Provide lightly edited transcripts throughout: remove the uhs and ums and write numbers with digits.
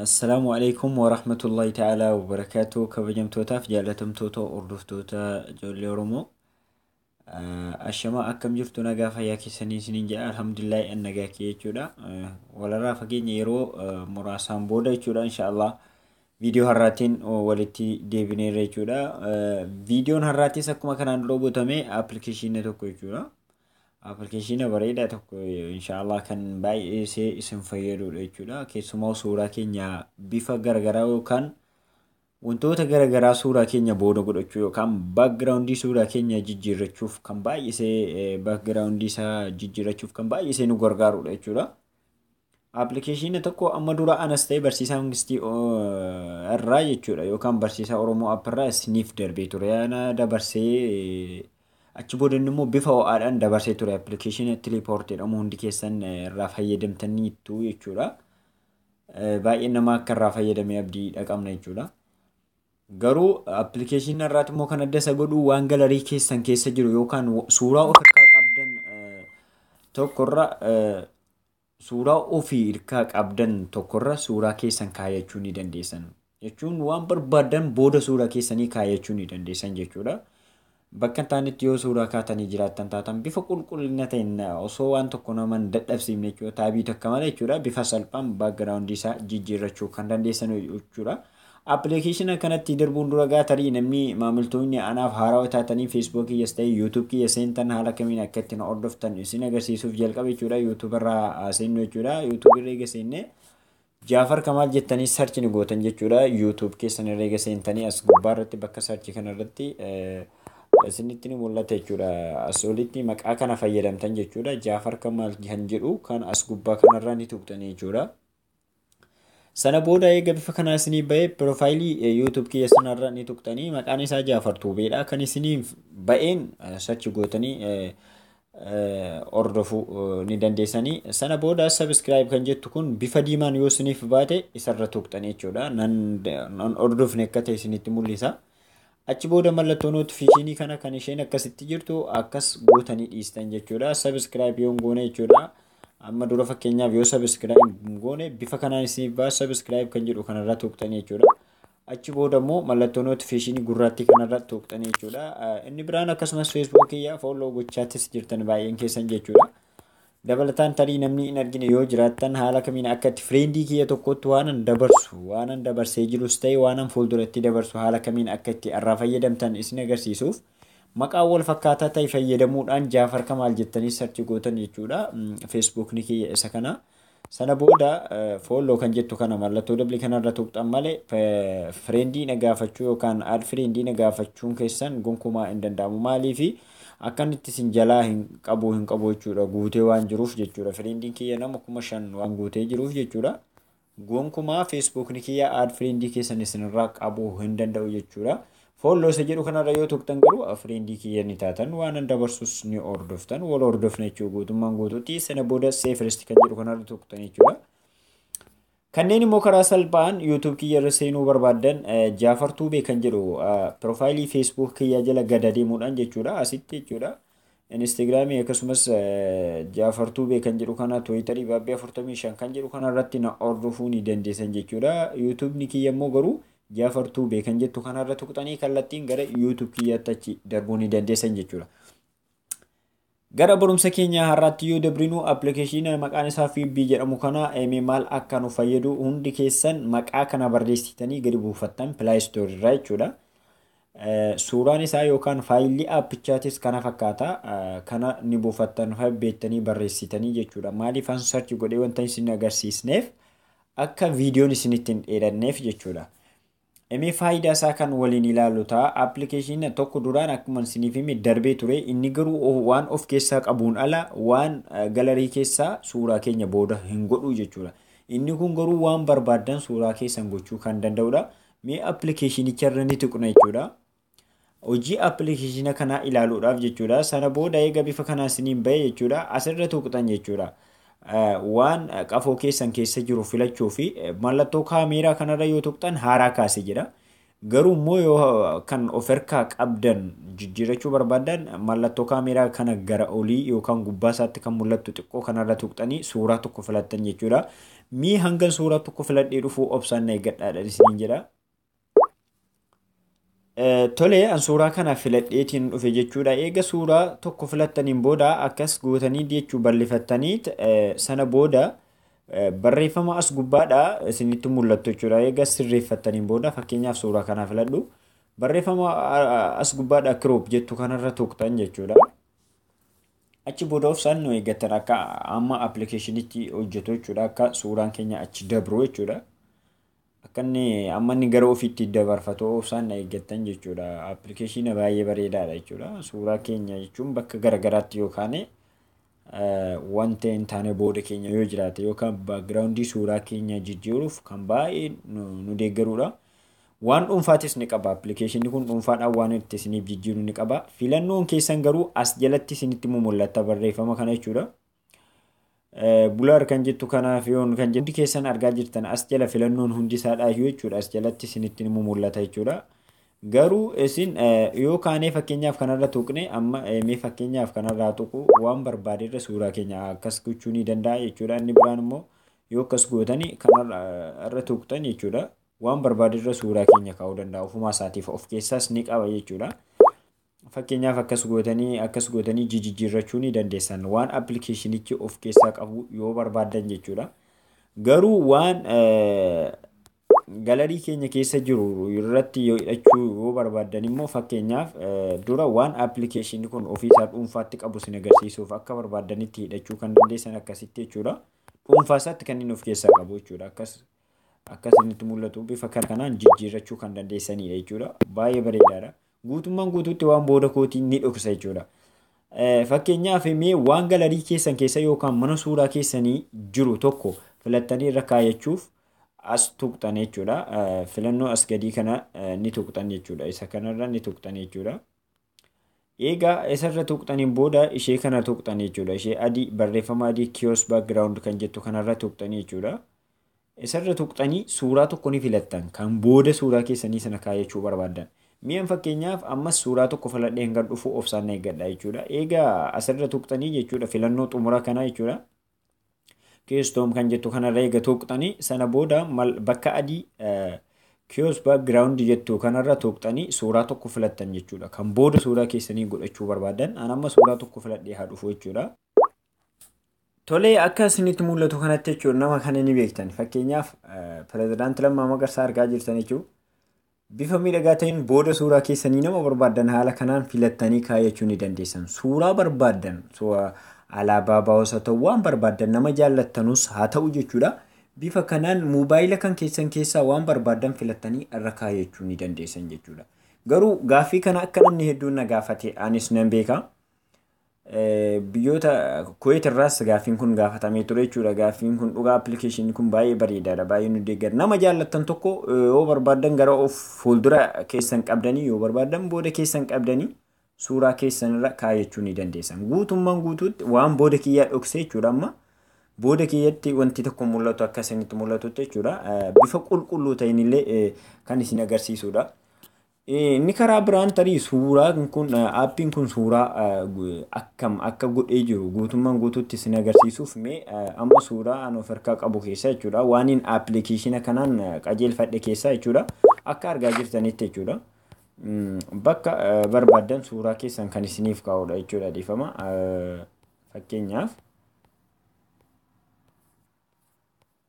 Assalaamu alaikum wa rahmatullahi ta'ala wa barakaatu kabajamtootaaf jaalatamtoota hordoftoota ijoollee Oromoo. Ashamaa akkam jirtu nagaa fayyaa keessanii isiniin jedha alhamdulillah nagaa kee jechuudha. Walirraa fageenya yeroo muraasaan booda jechuudha inshaallah viidiyoo har'aatiin walitti deebineerra jechuudha. Viidiyoon har'aattis akkuma kanaan dura bootame appilikeeshinii tokko jechuudha. Appilikeeshinii bareedaa tokko inshaallah kan baay'ee isin fayyadudha jechuudha. Keessumaa suuraa keenya bifa garagaraa yookaan wantoota garagaraa suuraa keenya booda godhachuu yookaan baakgiraawundii suuraa keenya jijjiirrachuuf kan baay'isee baakgiraawundii isaa jijjiirrachuuf kan baay'isee nu gargaarudha jechuudha. Appilikeeshinii tokko amma dura anas ta'e barsiisaa mangistii irraa jechuudha yookaan barsiisaa Oromoo app irraa isiniif darbee ture. Yana dabarsee achi booda immoo bifa ho'aadhaan dabarsee ture appilikeeshinii Telepoort jedhamu hundi keessan irraa fayyadamtaniittu jechuudha. Baay'ee nama akka irraa fayyadamee abdii dhaqabna jechuudha. Garuu appilikeeshinii irraati immoo kan adda isa godhu waan galarii keessan keessa jiru yookaan suuraa ofirraa qabdan tokkorra suuraa ofii hirkaa qabdan tokkorra suuraa keessan kaayachuu ni dandeessan. Jechuun waan barbaadan booda suuraa keessanii kaayachuu ni dandeessan jechuudha. Bakka taanitti yoo suuraa kaatanii jiraattan taatan bifa qulqullina ta'een osoo waan tokko nama dadhabsiifne jechuudha. Taabii takka malee jechuudha. Bifa salphaan baakgiraawundii isaa jijjiirrachuu kan dandeessan jechuudha. Appilikeeshinii kanatti darbuun dura gaatarii namni maamiltoonni anaaf haarawaa taatanii Facebook kiyyas ta'e YouTube kiyya seentan haala kamiin akka ittiin hordoftan isin agarsiisuuf jalqaba jechuudha. YouTube irraa seennu jechuudha. YouTube irra eega seenne Jaafar Kamaal jettanii sarchi ni gootan jechuudha. YouTube keessan irra eega seentanii as gubbaa irratti bakka sarchi kanarratti isinitti ni mul'ata jechuudha. As olitti maqaa kana fayyadamtan jechuudha. Jaafar Kamaal kan jedhu kan as gubbaa kanarraa ni tuqxanii jechuudha. Sana booda eega bifa kanaa isinii ba'ee piroofaayilii YouTube kiyya sanarra ni tuqxanii maqaan isaa Jaafar Tuubeedha. Kan isiniif ba'een sarchi gootanii hordofuu ni dandeessanii. Sana booda subscribe kan jettu kun bifa diimaan yoo isiniif baate isarra tuqxanii jechuudha. Nan hordofne akka ta'e isinitti mul'isa. Achi booda mallattoo notifiikeeshinii kana kan isheen akkasitti jirtu akkas gootanii dhiistan jechuudha. Subscribe yoo goone jechuudha. Amma dura fakkeenyaaf yoo subscribe goone bifa kanaan isiniif ba'a subscribe kan jedhu kanarra tuqxanii jechuudha. Achi booda immoo mallattoo notifiikeeshinii gurraattii kanarra tuqxanii jechuudha. Inni biraan akkasumas Facebook kiyya follow gochaattis jirtan baay'een keessan jechuudha. Dabalataan tarii namni hin argine yoo jiraattan haala kamiin akka itti friendii kiyya tokkotti waanan dabarsee jirus ta'e waanan fuulduratti dabarsu haala kamiin akka itti irraa fayyadamtan isin agarsiisuuf maqaa wal fakkaataa ta'e fayyadamuudhaan Jaafar Kamaal jettanii sarchi gootan jechuudha. Facebook ni kiyya isa kana. Sana booda follow kan jettu kana mallattoo dabli kanarra tuqxan malee friendii na gaafachuu yookaan add friendii na gaafachuun keessan gonkumaa hin danda'amu. Maaliifi akkanitti isin jalaa hin qabu jechuudha. Guutee waan jiruuf jechuudha. Friendiin kiyya nama 5,000 waan guutee jiruuf jechuudha. Gonkumaa Facebook ni kiyya add friendii keessan isinirraa qabuu hin danda'u jechuudha. Follow isa jedhu kanarra yoo tuqxan garuu friendii kiyya ni taatan waan dabarsus ni hordoftan wal hordofna jechuudha guutummaan guutuutti. Sana booda save rest kan jedhu kanarra tuqxan jechuudha. Kanneen immoo karaa salphaan YouTube kiyya irra seenuu barbaadan Jaafar Tuubee kan jedhu piroofaayilii Facebook kiyya jala gad deemuudhaan jechuudha asitti jechuudha. Instagramii akkasumas Jaafar Tuubee kan jedhu kana Twitterii baabbii 45 kan jedhu kanarratti na hordofuu ni dandeessan jechuudha. YouTube ni kiyya immoo garuu Jaafar Tuubee kan jettu kanarra tuqxanii kallattiin gara YouTube kiyyaatti achi darbuu ni dandeessan jechuudha. Gara barumsa keenya har'aatti yoo dabrinu appilikeeshinii maqaan isaa Fiibii jedhamu kana maal akka nu fayyadu hundi keessan maqaa kana barreessitanii gadi buufattan Play Store irraa jechuudha. Suuraan isaa yookaan faayilii appichaatis kana fakkaata. Kana ni buufattan beektanii barreessitanii jechuudha. Maaliif an sarchi godhee wanta isin agarsiisneef akka viidiyoon isinitti hin dheeranneef jechuudha. Faayidaa isaa kan waliin ilaallu ta'a. Appilikeeshinii tokko duraan akkuma isiniif hime darbee ture. Inni garuu waan of keessaa qabuun ala waan galarii keessaa suuraa keenya booda hin godhu jechuudha. Inni kun garuu waan barbaadan suuraa keessan gochuu kan danda'udha. Appilikeeshinicha irra ni tuqna jechuudha. Hojii appilikeeshinii kanaa ilaaluudhaaf jechuudha. Sana booda eega bifa kanaa isiniin bahee jechuudha. Asirra tuqxan jechuudha. Waan qafoo keessan keessa jiru filachuu fi mallattoo kaameeraa kanarra yoo tuqxan haaraa kaase jedha. Garuu immoo yoo kan of harkaa qabdan jijjiirachuu barbaadan mallattoo kaameeraa kana gara olii yookaan gubbaa isaatti kan mul'attu xiqqoo kanarra tuqxanii suuraa tokko filattan jechuudha. Mii hangan suuraa tokko filadhee dhufuu obsaan na eeggadhaadha isiniin jedha. Tole an suuraa kana filadheetiin dhufe jechuudha. Eega suuraa tokko filattaniin booda akkas gootanii jechuu bal'ifattanii sana booda barreeffama as gubbaadha isinitti mul'attu jechuudha. Eega sirreeffattaniin booda fakkeenyaaf suuraa kana filadhu barreeffama as gubbaadha crop jettu kanarra tuqxan jechuudha. Achi booda obsaan nu eeggattan akka amma appilikeeshinitti hojjetu jechuudha. Akka suuraan keenya achi dabru jechuudha. Akka inni amma inni gara ofiitti dabarfatu obsaan na eeggattan jechuudha. Appilikeeshina baay'ee bareedaadha jechuudha. Suuraa keenya jechuun bakka garagaraatti yookaan wanta hin taane booda keenya yoo jiraate yookaan baakgiraawundii suuraa keenya jijjiiruuf kan baay'ee nu deeggarudha. Waan dhuunfaatis ni qaba. Appilikeeshinni kun dhuunfaadhaan waan itti isiniif jijjiiru ni qaba. Filannoon keessan garuu as jalatti isinitti mul'ata barreeffama kana jechuudha. Bulaar kan jettu kanaaf yoon kan jedhu keessan argaa jirtan as jala filannoon hundi isaadhaa jechuudha. As jalatti isinitti mul'ata jechuudha. Garuu isin yoo kaanee fakkeenyaaf kanarra tuqne amma mee fakkeenyaaf kanarraa tuqu waan barbaadirra suuraa keenya akkas gochuu ni danda'a jechuudha. Inni biraan immoo yoo akkas gootanii kanarra tuqtan jechuudha. Waan barbaadirra suuraa keenya kaa'uu danda'a. Ofumaa isaatiif of keessaas ni qaba jechuudha. Fakkeenyaaf akkas gootanii jijjiirrachuu ni dandeessan. Waan appilikeeshinichi of keessaa qabu yoo barbaadan jechuudha. Garuu waan galarii keenya keessa jiru irratti yoo hidhachuu yoo barbaadan immoo fakkeenyaaf dura waan appilikeeshinii kun ofiisaa dhuunfaatti qabu sin agarsiisuuf akka barbaadanitti hidhachuu kan dandeessan akkasitti jechuudha. Dhuunfaa isaatti kan inni of keessaa qabu jechuudha. Akkasinitti mul'atu bifa kanaan jijjiirrachuu kan dandeessanidha jechuudha. Baay'ee bareedaadha. Guutummaan guutuutti waan booda kootiin ni dhoksa jechuudha. Fakkeenyaaf mee waan galarii keessan keessa yookaan mana suuraa keessanii jiru tokko filattanii irra kaayachuuf as tuqxan jechuudha. Filannoo as gadii kana ni tuqxan jechuudha. Isa kanarra ni tuqxan jechuudha. Egaa isarra tuqxaniin booda ishee kana tuqxan jechuudha. Ishee adii barreeffama adii kiosk background kan jettu kanarra tuqxan jechuudha. Isarra tuqxanii suuraa tokko ni filattan kan booda suuraa keessanii sana kaayachuu barbaadan. Mi'aan fakkeenyaaf ammas suuraa tokko filadhee kan dhufu obsaan na eeggadha jechuudha. Egaa asirra tuqxanii jechuudha filannoo xumura kana jechuudha. Keestoom kan jettu kanarra eega tuqxanii sana booda bakka adii kiosk background jettu kanarra tuqxanii suuraa tokko filattan jechuudha. Kan booda suuraa keessanii godhachuu barbaadan an amma suuraa tokko filadhee haa dhufu jechuudha. Tole akka isinitti mul'atu kanatti jechuudha nama kana ni beektan. Fakkeenyaaf pirezidaantii Lammaa Magarsaa argaa jirtan jechuudha. Bifa miidhagaa ta'een booda suuraa keessanii nama barbaadan haala kanaan filattanii kaayachuu ni dandeessan. Suuraa barbaadan alaabaa baawusa ta'uu waan barbaadan nama jaallattanus haa ta'u jechuudha. Bifa kanaan moobaayila kan keessan keessaa waan barbaadan filattanii irra kaayachuu ni dandeessan jechuudha. Garuu gaaffii kana akka namni hedduun na gaafate anis nan beeka. Biyyoota Kuwait irraas gaaffiin kun gaafatamee ture jechuudha. Gaaffiin kun dhugaa appilikeeshinii kun baay'ee bareedaadha. Baay'ee nu deeggara. Nama jaallattan tokko yoo barbaadan gara of fuuldura keessan qabdanii yoo barbaadan booda keessan qabdanii suuraa keessan irra kaayachuu ni dandeessan. Guutummaan guutuutti waan booda kiyyaa dhoksee jechuudha. Amma booda kiyyatti wanti tokko mul'atu akka isinitti mul'atutti jechuudha. Bifa qulqulluu ta'een illee kan isin agarsiisudha. Inni karaa biraan tarii suuraan kun aappiin kun suuraa akkam akka godhee jiru guutummaan guutuutti isin agarsiisuuf mee amma suuraa an of harkaa qabu keessa jechuudha. Waan inni appilikeeshina kanaan qajeelfadhe keessa jechuudha. Akka argaa jirtanitti jechuudha. Bakka barbaadan suuraa keessan kan isiniif kaa'udha jechuudha dhiifama. Fakkeenyaaf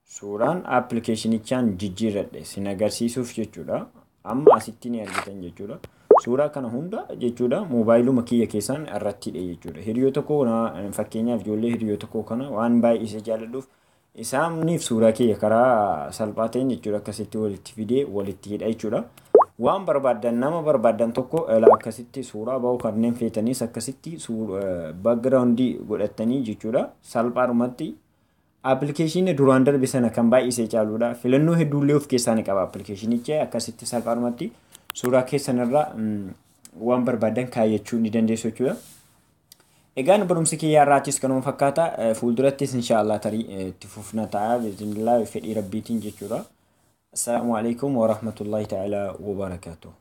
suuraan appilikeeshinichaan jijjiirradhe isin agarsiisuuf jechuudha. Amma asitti ni argitan jechuudha. Suuraa kana hunda jechuudha moobaayiluma kiyya keessan irrattidha jechuudha. Hiriyoota koo fakkeenyaaf ijoollee hiriyoota koo kana waan baay'ee isa jaalladhuuf isaaniif suuraa kiyya karaa salphaa ta'een jechuudha akkasitti walitti fidee walitti hidha jechuudha. Waan barbaadan nama barbaadan tokko akkasitti suuraa ba'uu kanneen feetanis akkasitti backgroundii godhatanii jechuudha salphaadhumatti. Appilikeeshinii duraan darbe sana kan baay'isee caaludha. Filannoo hedduullee of keessaa ni qaba appilikeeshinichi akkasitti salphaadhumatti suuraa keessan irraa waan barbaadan kaayachuu ni dandeessu jechuudha. Egaan barumsi kiyyaa irraachis kanuma fakkaata. Fuuldurattis inshaallah tarii itti fufna ta'a bismillah fedhii rabbiitiin jechuudha. Assalaamu alaikum wa rahmatullahi ta'ala wa barakatuh.